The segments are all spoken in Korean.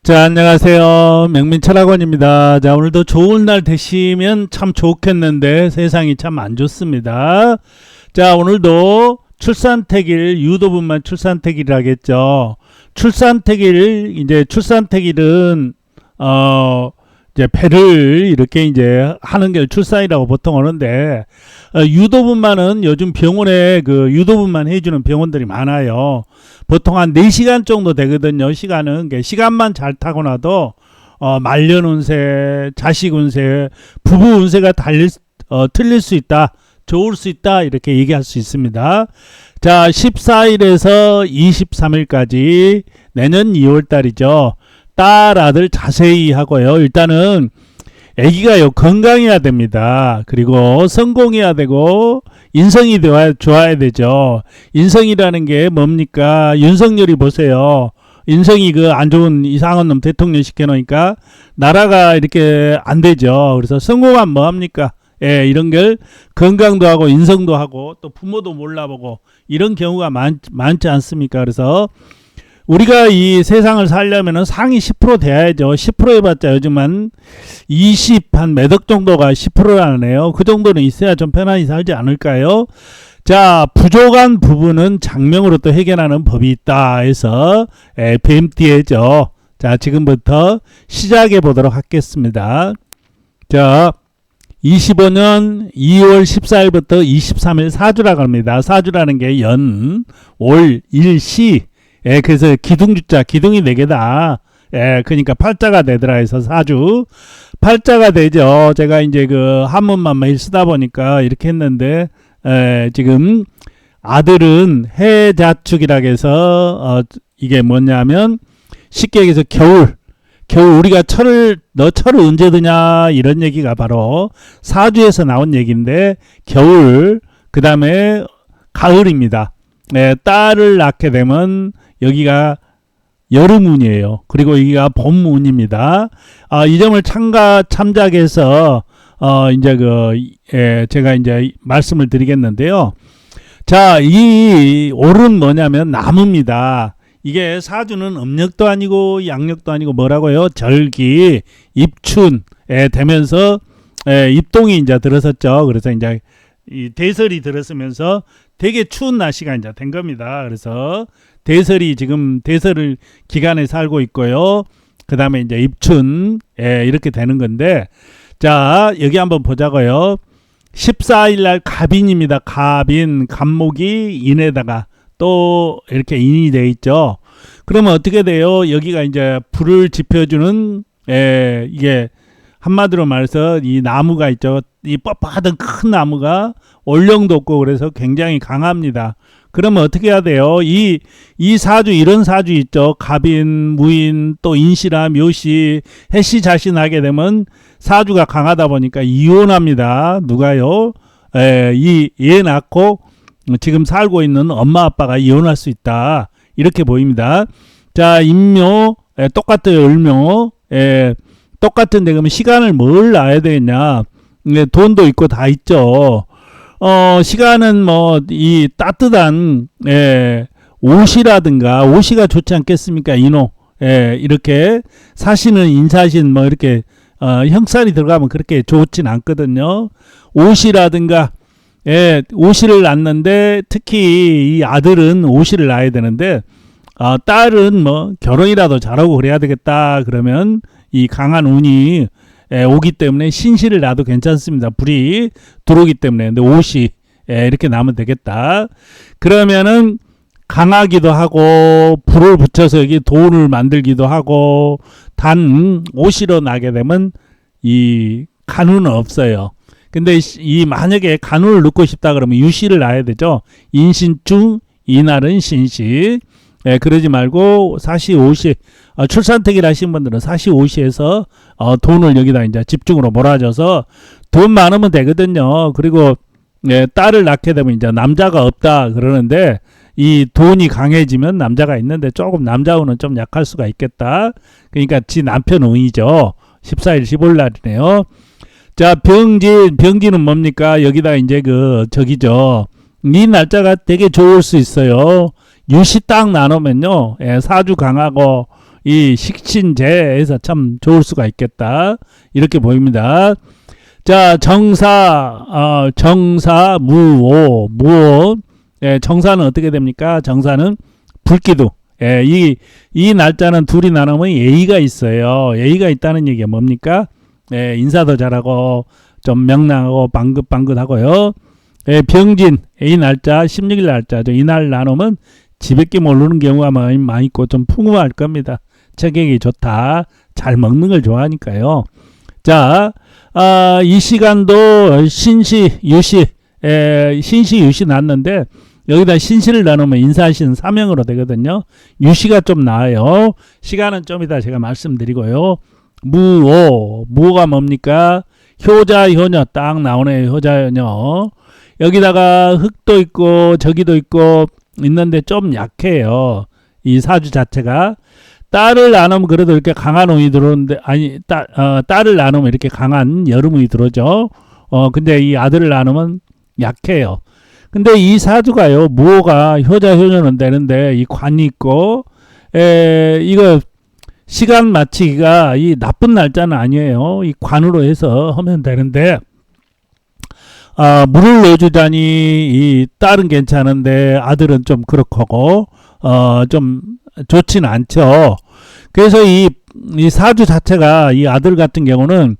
자, 안녕하세요. 명민철학원입니다. 자, 오늘도 좋은 날 되시면 참 좋겠는데 세상이 참 안 좋습니다. 자, 오늘도 출산택일, 유도분만 출산택일이라겠죠. 출산택일은 이제 배를 이렇게 이제 하는 게 출산이라고 보통 하는데, 유도분만은 요즘 병원에 그 유도분만 해주는 병원들이 많아요. 보통 한 4시간 정도 되거든요. 시간만 잘 타고 나도 말년 운세, 자식 운세, 부부 운세가 틀릴 수 있다, 좋을 수 있다, 이렇게 얘기할 수 있습니다. 자, 14일에서 23일까지 내년 2월달이죠. 딸, 아들 자세히 하고요. 일단은 아기가요 건강해야 됩니다. 그리고 성공해야 되고 인성이 좋아야 되죠. 인성이라는 게 뭡니까? 윤석열이 보세요. 인성이 그 안 좋은 이상한 놈 대통령 시켜놓으니까 나라가 이렇게 안 되죠. 그래서 성공하면 뭐합니까? 예, 이런 걸 건강도 하고 인성도 하고 또 부모도 몰라보고 이런 경우가 많지 않습니까? 그래서 우리가 이 세상을 살려면은 상위 10% 돼야죠. 10% 해봤자 요즘은 20, 몇 억 정도가 10%라네요. 그 정도는 있어야 좀 편안히 살지 않을까요? 자, 부족한 부분은 장명으로 또 해결하는 법이 있다 해서 뱀띠해죠. 자, 지금부터 시작해 보도록 하겠습니다. 자, 25년 2월 14일부터 23일 사주라고 합니다. 사주라는 게 연, 월, 일, 시. 예, 그래서 기둥주자, 기둥이 4개다. 예, 그러니까 팔자가 되더라 해서 사주. 팔자가 되죠. 제가 이제 그 한문만 매일 쓰다 보니까 이렇게 했는데, 지금 아들은 해자축이라고 해서, 이게 뭐냐면, 쉽게 얘기해서 겨울 우리가 너 철을 언제 드냐, 이런 얘기가 바로 사주에서 나온 얘기인데, 겨울, 그 다음에 가을입니다. 네, 딸을 낳게 되면 여기가 여름운이에요. 그리고 여기가 봄운입니다. 이 점을 참작해서 이제 제가 이제 말씀을 드리겠는데요. 자, 이 올은 뭐냐면 나무입니다. 이게 사주는 음력도 아니고 양력도 아니고 뭐라고요? 절기, 입춘 되면서 입동이 이제 들어섰죠. 그래서 이제 이 대설이 들었으면서 되게 추운 날씨가 이제 된 겁니다. 그래서 지금 대설 기간에 살고 있고요. 그 다음에 이제 입춘, 이렇게 되는 건데, 자, 여기 한번 보자고요. 14일 날 갑인입니다. 갑목이 인에다가 또 이렇게 인이 돼 있죠. 그러면 어떻게 돼요? 여기가 이제 불을 지펴주는, 이게 한마디로 말해서 이 나무가 있죠. 이 뻣뻣하던 큰 나무가 올령도 없고 그래서 굉장히 강합니다. 그러면 어떻게 해야 돼요? 이 사주, 이런 사주 있죠. 갑인, 무인, 또 인시라, 묘시, 해시 자신하게 되면 사주가 강하다 보니까 이혼합니다. 누가요? 얘 낳고 지금 살고 있는 엄마 아빠가 이혼할 수 있다. 이렇게 보입니다. 자, 인묘, 똑같아요. 을묘, 똑같은데 그러면 시간을 뭘 놔야 되겠냐? 돈도 있고 다 있죠. 시간은 뭐 이 따뜻한 옷이라든가 옷이가 좋지 않겠습니까? 인호. 이렇게 사신은 인사신 뭐 이렇게 형살이 들어가면 그렇게 좋진 않거든요. 옷이라든가 옷이를 낳는데 특히 이 아들은 옷이를 낳아야 되는데 딸은 뭐 결혼이라도 잘하고 그래야 되겠다. 그러면 이 강한 운이 오기 때문에 신실을 놔도 괜찮습니다. 불이 들어오기 때문에. 근데 옷이 이렇게 나면 되겠다. 그러면은 강하기도 하고 불을 붙여서 여기 돈을 만들기도 하고 단 옷이로 나게 되면 이 간운은 없어요. 근데 이 만약에 간운을 넣고 싶다 그러면 유시를 놔야 되죠. 인신충 이날은 신시. 그러지 말고 사시 오시, 출산택일 하신 분들은 사시 오시에서 돈을 여기다 이제 집중으로 몰아줘서 돈 많으면 되거든요. 그리고 딸을 낳게 되면 이제 남자가 없다 그러는데 이 돈이 강해지면 남자가 있는데 조금 남자운은 좀 약할 수가 있겠다. 그러니까 지 남편 운이죠. 14일 15일 날이네요. 자, 병진은 뭡니까? 여기다 이제 저기죠. 이 날짜가 되게 좋을 수 있어요. 유시 딱 나누면요, 사주 강하고 이 식신제에서 참 좋을 수가 있겠다. 이렇게 보입니다. 자, 정사, 무오. 예, 정사는 어떻게 됩니까? 정사는 불기둥. 예, 이 날짜는 둘이 나누면 예의가 있어요. 예의가 있다는 얘기가 뭡니까? 예, 인사도 잘하고, 좀 명랑하고, 방긋방긋하고요. 예, 병진, 이 날짜, 16일 날짜죠. 이날 나누면 지밖에 모르는 경우가 많이 있고, 좀 풍부할 겁니다. 체격이 좋다. 잘 먹는 걸 좋아하니까요. 자, 이 시간도 신시, 유시, 신시, 유시 났는데, 여기다 신시를 나누면 인사신 사명으로 되거든요. 유시가 좀 나아요. 시간은 좀 이따 제가 말씀드리고요. 무오가 뭡니까? 효자, 효녀 딱 나오네요. 효자, 효녀. 여기다가 흑도 있고 저기도 있고 있는데 좀 약해요. 이 사주 자체가. 딸을 나누면 그래도 이렇게 강한 운이 들어오는데, 아니, 딸을 나누면 이렇게 강한 여름운이 들어오죠. 근데 이 아들을 나누면 약해요. 근데 이 사주가요, 무호가 효자, 효녀는 되는데, 이 관이 있고, 이거, 시간 맞추기가 이 나쁜 날짜는 아니에요. 이 관으로 해서 하면 되는데, 물을 넣어주자니, 이 딸은 괜찮은데, 아들은 좀 그렇고, 좀 좋지는 않죠. 그래서 이 사주 자체가 이 아들 같은 경우는,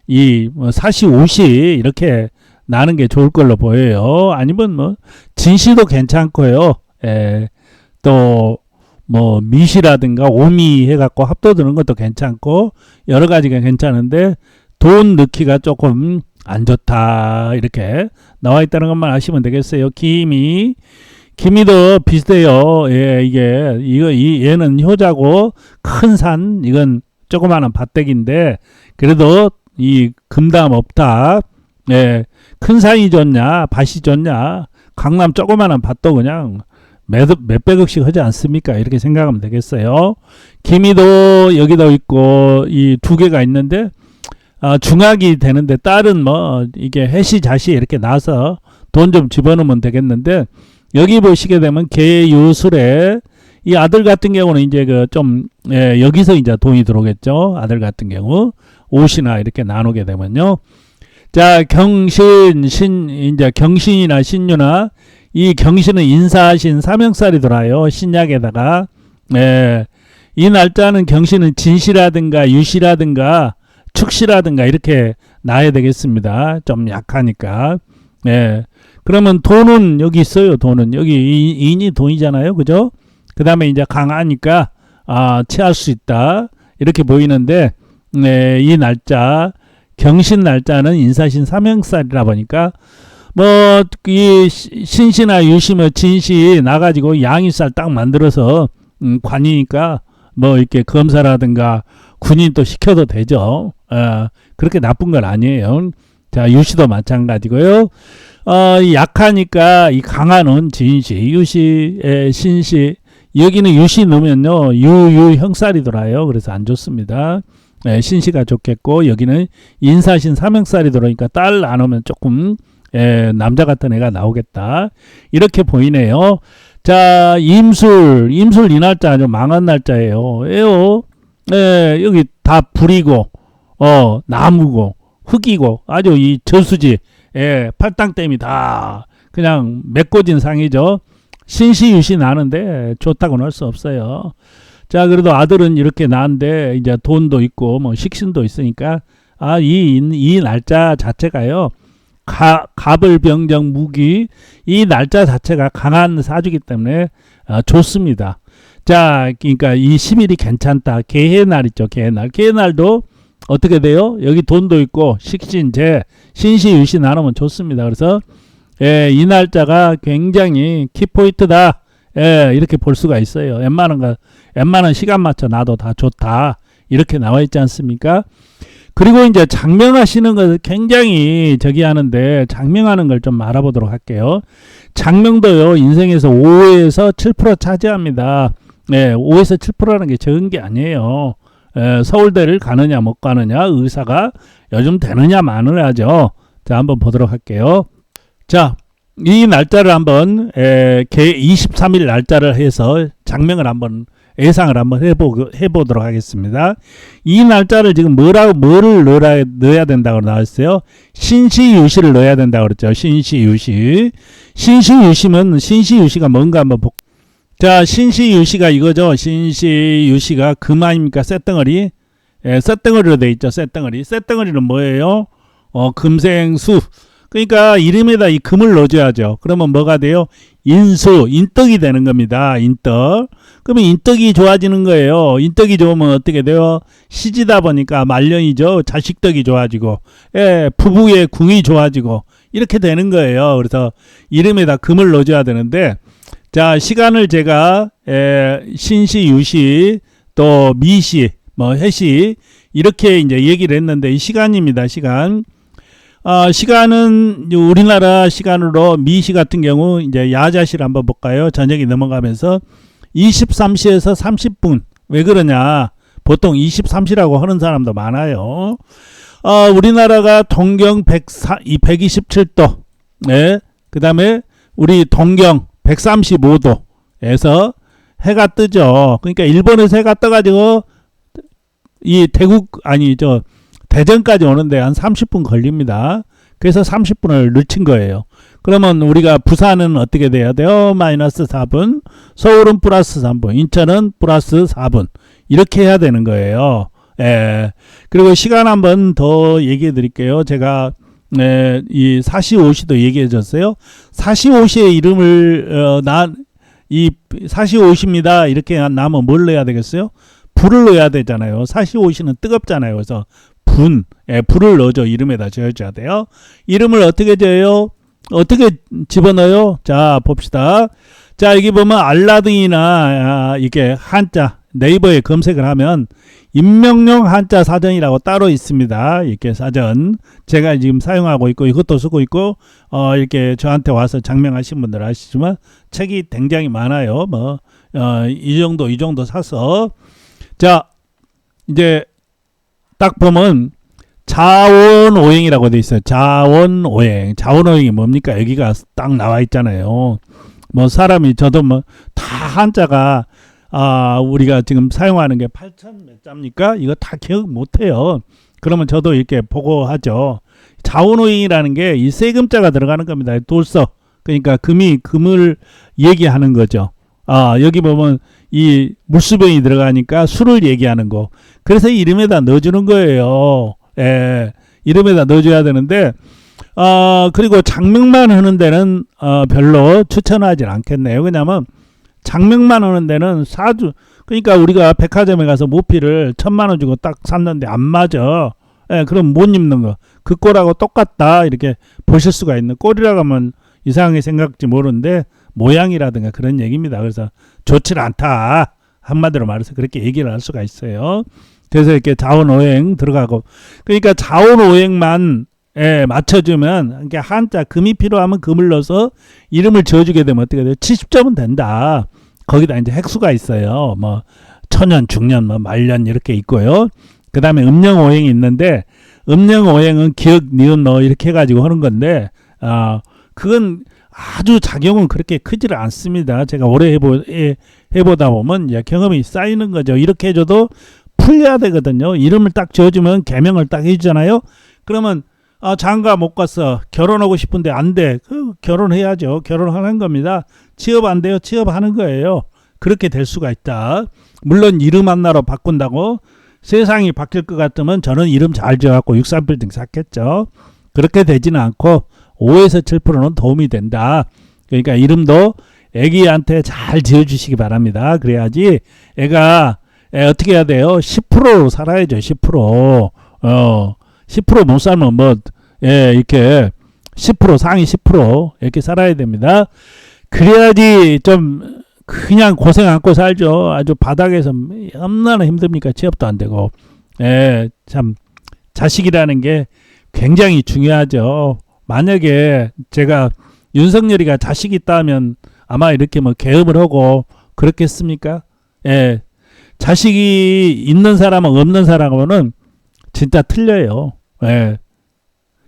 이 사시, 오시, 이렇게, 나는 게 좋을 걸로 보여요. 아니면 뭐 진시도 괜찮고요. 또 뭐 미시라든가 오미 해갖고 합도드는 것도 괜찮고 여러 가지가 괜찮은데 돈 넣기가 조금 안 좋다 이렇게 나와 있다는 것만 아시면 되겠어요. 기미도 비슷해요. 예, 얘는 효자고 큰 산 이건 조그마한 밭대기인데 그래도 이 금담 없다. 예, 큰 산이 좋냐, 밭이 좋냐, 강남 조그마한 밭도 그냥 몇백억씩 하지 않습니까? 이렇게 생각하면 되겠어요. 기미도 여기도 있고, 이 두 개가 있는데, 중학이 되는데, 딸은 뭐, 이게 해시, 자시 이렇게 나서 돈 좀 집어넣으면 되겠는데, 여기 보시게 되면 개유술에, 이 아들 같은 경우는 이제 여기서 이제 돈이 들어오겠죠. 아들 같은 경우. 옷이나 이렇게 나누게 되면요. 자, 이제 경신이나 신유나 이 경신은 인사신 사명살이 돌아요. 신약에다가. 이 날짜는 경신은 진시라든가 유시라든가 축시라든가 이렇게 나야 되겠습니다. 좀 약하니까. 그러면 돈은 여기 있어요. 돈은 여기 인이 돈이잖아요. 그죠? 그 다음에 이제 강하니까 취할 수 있다. 이렇게 보이는데 이 날짜 경신 날짜는 인사신 사명살이라 보니까 이 신시나 유시 진시 나가지고 양이살 딱 만들어서 관이니까 이렇게 검사라든가 군인 또 시켜도 되죠. 그렇게 나쁜 건 아니에요. 자, 유시도 마찬가지고요. 약하니까 이 강한은 진시, 유시, 신시 여기는 유시 넣으면요 형살이 돌아요. 그래서 안 좋습니다. 신시가 좋겠고 여기는 인사신 사명살이 들어오니까 딸 안 오면 조금 남자 같은 애가 나오겠다 이렇게 보이네요. 자, 임술 이 날짜 아주 망한 날짜예요. 여기 다 불이고 나무고 흙이고 아주 이 저수지 팔당댐이 다 그냥 메꿔진 상이죠. 신시유시 나는데 좋다고는 할 수 없어요. 자, 그래도 아들은 이렇게 나는데 이제 돈도 있고 뭐 식신도 있으니까 이 날짜 자체가요. 갑을병정 무기 이 날짜 자체가 강한 사주기 때문에 좋습니다. 자, 그러니까 이 10일이 괜찮다. 개해날 있죠. 개해날도 어떻게 돼요? 여기 돈도 있고 식신제 신시유시 나누면 좋습니다. 그래서 이 날짜가 굉장히 키포인트다. 이렇게 볼 수가 있어요. 웬만한 시간 맞춰 놔도 다 좋다. 이렇게 나와 있지 않습니까? 그리고 이제 장명하시는 것을 굉장히 하는데 장명하는 걸 좀 알아보도록 할게요. 장명도요, 인생에서 5에서 7% 차지합니다. 5에서 7%라는 게 적은 게 아니에요. 서울대를 가느냐 못 가느냐 의사가 요즘 되느냐 마느냐죠. 자, 한번 보도록 할게요. 자, 이 날짜를 한번 개 23일 날짜를 해서 장명을 한번 예상을 한번 해보도록 하겠습니다. 이 날짜를 지금 뭐를 넣어야 된다고 나왔어요? 신시유시를 넣어야 된다고 그랬죠. 신시유시. 신시유시가 뭔가 한번 자, 신시유시가 이거죠. 신시유시가 금 아닙니까? 쇳덩어리. 예, 쇳덩어리로 돼 있죠. 쇳덩어리. 쇳덩어리는 뭐예요? 금생수. 그러니까 이름에다 이 금을 넣어줘야죠. 그러면 뭐가 돼요? 인떡이 되는 겁니다. 인떡. 그러면 인떡이 좋아지는 거예요. 인떡이 좋으면 어떻게 돼요? 시지다 보니까 말년이죠. 자식떡이 좋아지고, 예, 부부의 궁이 좋아지고, 이렇게 되는 거예요. 그래서 이름에다 금을 넣어줘야 되는데, 자, 시간을 제가, 신시, 유시, 또 미시, 해시, 이렇게 이제 얘기를 했는데, 이 시간입니다. 시간. 시간은 우리나라 시간으로 미시 같은 경우 이제 야자시를 한번 볼까요? 저녁이 넘어가면서 23시에서 30분. 왜 그러냐? 보통 23시라고 하는 사람도 많아요. 우리나라가 동경 127도. 네. 그 다음에 우리 동경 135도에서 해가 뜨죠. 그러니까 일본에서 해가 떠가지고 이 대전까지 오는데 한 30분 걸립니다. 그래서 30분을 늦춘 거예요. 그러면 우리가 부산은 어떻게 돼야 돼요? 마이너스 4분, 서울은 플러스 3분, 인천은 플러스 4분. 이렇게 해야 되는 거예요. 예. 그리고 시간 한번 더 얘기해 드릴게요. 제가 이 사시오시도 얘기해 줬어요. 사시오시의 이름을 이 사시오시입니다. 이렇게 나면 뭘 넣어야 되겠어요? 불을 넣어야 되잖아요. 사시오시는 뜨겁잖아요. 그래서 불을 넣어줘. 이름에다 지어줘야 돼요. 이름을 어떻게 지어요? 어떻게 집어넣어요? 자, 봅시다. 자, 여기 보면 알라딘이나 이게 한자 네이버에 검색을 하면 임명용 한자 사전이라고 따로 있습니다. 이렇게 사전 제가 지금 사용하고 있고 이것도 쓰고 있고 이렇게 저한테 와서 장명하신 분들 아시지만 책이 굉장히 많아요. 이 정도 사서 자 이제 딱 보면 자원오행이라고 돼 있어요. 자원오행이 뭡니까? 여기가 딱 나와 있잖아요. 사람이 저도 다 한자가 우리가 지금 사용하는 게 8천 몇 자입니까? 이거 다 기억 못 해요. 그러면 저도 이렇게 보고 하죠. 자원오행이라는 게 이 세금자가 들어가는 겁니다. 돌서. 그러니까 금을 얘기하는 거죠. 여기 보면 이 물수병이 들어가니까 술을 얘기하는 거. 그래서 이름에다 넣어주는 거예요. 예, 이름에다 넣어줘야 되는데, 그리고 장명만 하는 데는 별로 추천하진 않겠네요. 왜냐면 장명만 하는 데는 그러니까 우리가 백화점에 가서 모피를 1,000만 원 주고 딱 샀는데 안 맞아. 예, 그럼 못 입는 거. 그 꼴하고 똑같다. 이렇게 보실 수가 있는. 꼴이라고 하면 이상하게 생각할지 모르는데 모양이라든가 그런 얘기입니다. 그래서 좋지 않다. 한마디로 말해서 그렇게 얘기를 할 수가 있어요. 그래서 이렇게 자원오행 들어가고. 그러니까 자원오행만 맞춰주면, 그러니까 한자, 금이 필요하면 금을 넣어서 이름을 지어주게 되면 어떻게 돼요? 70점은 된다. 거기다 이제 핵수가 있어요. 천년, 중년, 말년 이렇게 있고요. 그 다음에 음령오행이 있는데, 음령오행은 기억, 니은, 이렇게 해가지고 하는 건데, 그건 아주 작용은 그렇게 크지를 않습니다. 제가 오래 해보다 보면 이제 경험이 쌓이는 거죠. 이렇게 해줘도 풀려야 되거든요. 이름을 딱 지어주면 개명을 딱 해주잖아요. 그러면 장가 못 갔어. 결혼하고 싶은데 안 돼. 결혼해야죠. 결혼하는 겁니다. 취업 안 돼요. 취업하는 거예요. 그렇게 될 수가 있다. 물론 이름 하나로 바꾼다고 세상이 바뀔 것 같으면 저는 이름 잘 지어갖고 63빌딩 샀겠죠. 그렇게 되지는 않고 5에서 7%는 도움이 된다. 그러니까 이름도 애기한테 잘 지어주시기 바랍니다. 그래야지 애가 어떻게 해야 돼요? 10%로 살아야죠. 10%. 10% 못 살면 이렇게 10% 상위 10% 이렇게 살아야 됩니다. 그래야지 좀 그냥 고생 않고 살죠. 아주 바닥에서 얼마나 힘듭니까? 취업도 안 되고. 참 자식이라는 게 굉장히 중요하죠. 만약에 제가 윤석열이가 자식이 있다면 아마 이렇게 계엄을 하고 그렇겠습니까? 자식이 있는 사람은 없는 사람은 진짜 틀려요.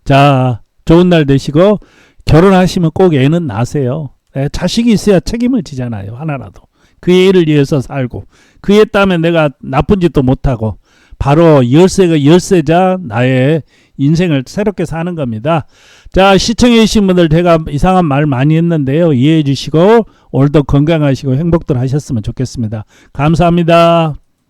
자, 좋은 날 되시고 결혼하시면 꼭 애는 낳으세요. 자식이 있어야 책임을 지잖아요. 하나라도. 그 애를 위해서 살고 그 애 때문에 내가 나쁜 짓도 못하고 바로 열쇠자 나의 인생을 새롭게 사는 겁니다. 자, 시청해 주신 분들 제가 이상한 말 많이 했는데요. 이해해 주시고 오늘도 건강하시고 행복들 하셨으면 좋겠습니다. 감사합니다.